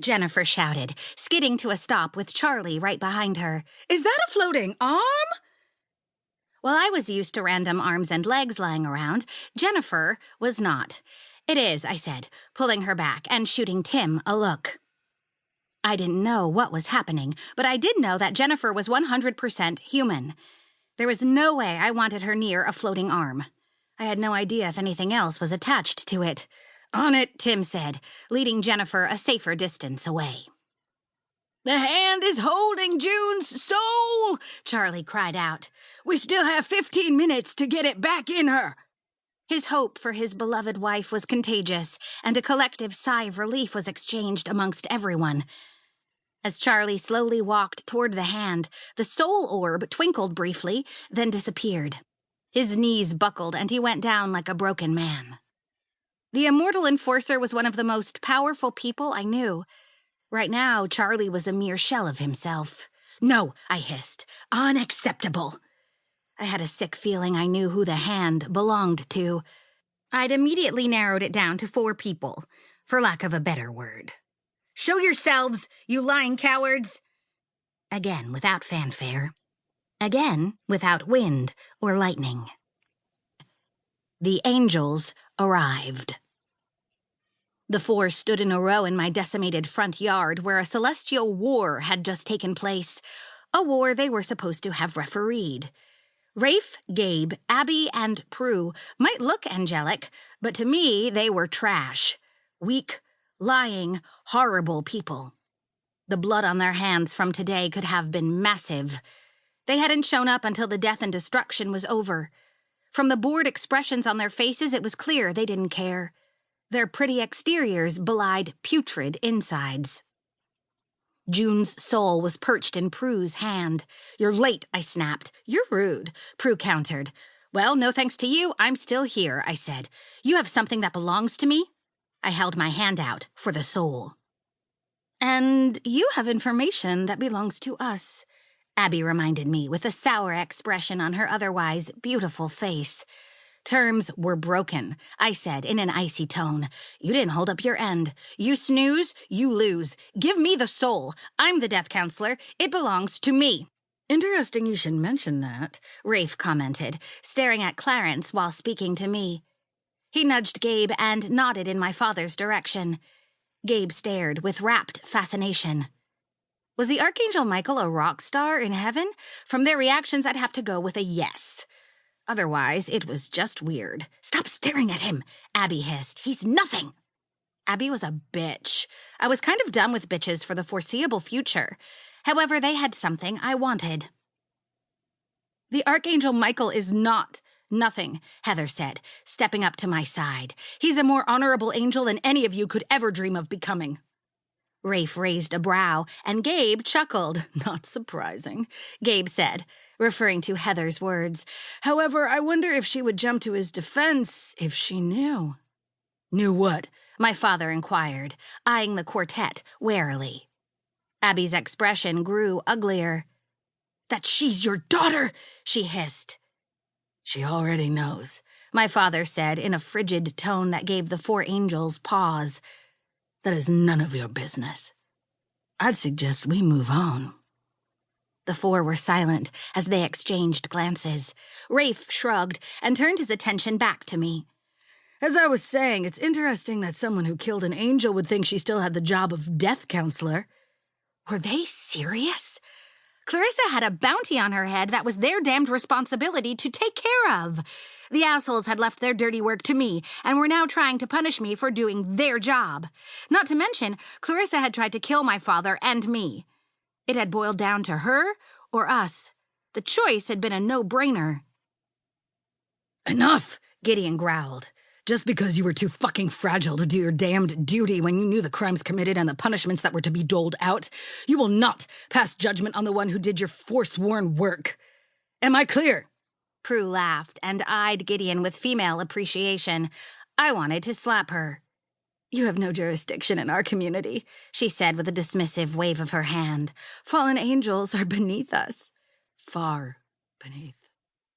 Jennifer shouted, skidding to a stop with Charlie right behind her. "Is that a floating arm?" While I was used to random arms and legs lying around, Jennifer was not. "It is," I said, pulling her back and shooting Tim a look. I didn't know what was happening, but I did know that Jennifer was 100% human. There was no way I wanted her near a floating arm. I had no idea if anything else was attached to it. "On it," Tim said, leading Jennifer a safer distance away. "The hand is holding June's soul," Charlie cried out. "We still have 15 minutes to get it back in her." His hope for his beloved wife was contagious, and a collective sigh of relief was exchanged amongst everyone. As Charlie slowly walked toward the hand, the soul orb twinkled briefly, then disappeared. His knees buckled, and he went down like a broken man. The immortal enforcer was one of the most powerful people I knew. Right now, Charlie was a mere shell of himself. "No," I hissed. "Unacceptable." I had a sick feeling I knew who the hand belonged to. I'd immediately narrowed it down to 4 people, for lack of a better word. "Show yourselves, you lying cowards!" Again without fanfare. Again without wind or lightning. The angels arrived. The 4 stood in a row in my decimated front yard where a celestial war had just taken place, a war they were supposed to have refereed. Rafe, Gabe, Abby, and Prue might look angelic, but to me they were trash. Weak, lying, horrible people. The blood on their hands from today could have been massive. They hadn't shown up until the death and destruction was over. From the bored expressions on their faces, it was clear they didn't care. Their pretty exteriors belied putrid insides. June's soul was perched in Prue's hand. "You're late," I snapped. "You're rude," Prue countered. "Well, no thanks to you, I'm still here," I said. "You have something that belongs to me?" I held my hand out for the soul. "And you have information that belongs to us," Abby reminded me with a sour expression on her otherwise beautiful face. "Terms were broken," I said in an icy tone. "You didn't hold up your end. You snooze, you lose. Give me the soul. I'm the death counselor. It belongs to me." "Interesting you should mention that," Rafe commented, staring at Clarence while speaking to me. He nudged Gabe and nodded in my father's direction. Gabe stared with rapt fascination. Was the Archangel Michael a rock star in heaven? From their reactions, I'd have to go with a yes. Otherwise, it was just weird. "Stop staring at him," Abby hissed. "He's nothing." Abby was a bitch. I was kind of done with bitches for the foreseeable future. However, they had something I wanted. "The Archangel Michael is not nothing," Heather said, stepping up to my side. "He's a more honorable angel than any of you could ever dream of becoming." Rafe raised a brow, and Gabe chuckled. "Not surprising," Gabe said, referring to Heather's words. "However, I wonder if she would jump to his defense if she knew." "Knew what?" my father inquired, eyeing the quartet warily. Abby's expression grew uglier. "That she's your daughter," she hissed. "She already knows," my father said in a frigid tone that gave the 4 angels pause. "That is none of your business. I'd suggest we move on." The 4 were silent as they exchanged glances. Rafe shrugged and turned his attention back to me. "As I was saying, it's interesting that someone who killed an angel would think she still had the job of death counselor." Were they serious? Clarissa had a bounty on her head that was their damned responsibility to take care of. The assholes had left their dirty work to me and were now trying to punish me for doing their job. Not to mention, Clarissa had tried to kill my father and me. It had boiled down to her or us. The choice had been a no-brainer. "Enough," Gideon growled. "Just because you were too fucking fragile to do your damned duty when you knew the crimes committed and the punishments that were to be doled out, you will not pass judgment on the one who did your forsworn work. Am I clear?" Prue laughed and eyed Gideon with female appreciation. I wanted to slap her. "You have no jurisdiction in our community," she said with a dismissive wave of her hand. "Fallen angels are beneath us. Far beneath."